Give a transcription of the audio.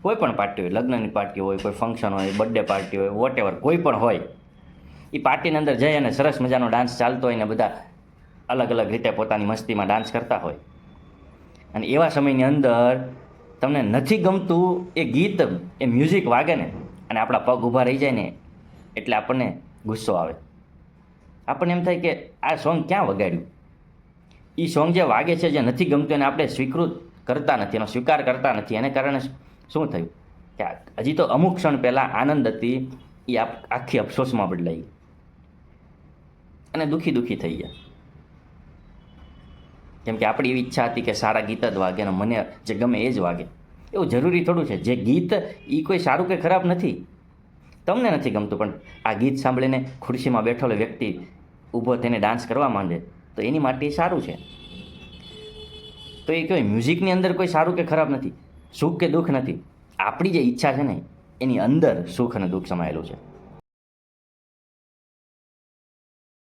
કોઈ પણ પાર્ટી હોય, લગ્નની પાર્ટી હોય, કોઈ ફંક્શન હોય, બર્થડે પાર્ટી હોય, વોટ એવર કોઈ પણ હોય, એ પાર્ટીની અંદર જઈ અને સરસ મજાનો ડાન્સ ચાલતો હોય ને બધા અલગ અલગ રીતે પોતાની મસ્તીમાં ડાન્સ કરતા હોય, અને એવા સમયની અંદર તમને નથી ગમતું એ ગીત, એ મ્યુઝિક વાગે ને અને આપણા પગ ઊભા રહી જાય ને એટલે આપણને ગુસ્સો આવે. આપણને એમ થાય કે આ સોંગ ક્યાં વગાડ્યું. એ સોંગ જે વાગે છે, જે નથી ગમતું એને આપણે સ્વીકૃત કરતા નથી, એનો સ્વીકાર કરતા નથી. એને કારણે શું થયું કે હજી તો અમુક ક્ષણ પહેલાં આનંદ હતી એ આખી અફસોસમાં બદલાઈ અને દુઃખી થઈ ગયા. કેમ કે આપણી એવી ઈચ્છા હતી કે સારા ગીત જ વાગે અને મને જે ગમે એ જ વાગે. એવું જરૂરી થોડું છે. જે ગીત એ કોઈ સારું કે ખરાબ નથી. તમને નથી ગમતું પણ આ ગીત સાંભળીને ખુરશીમાં બેઠેલો વ્યક્તિ ઊભો થઈને ડાન્સ કરવા માંડે તો એની માટે એ સારું છે. તો એ કહેવાય મ્યુઝિકની અંદર કોઈ સારું કે ખરાબ નથી, સુખ કે દુઃખ નથી. આપણી જે ઈચ્છા છે ને એની અંદર સુખ અને દુઃખ સમાયેલું છે.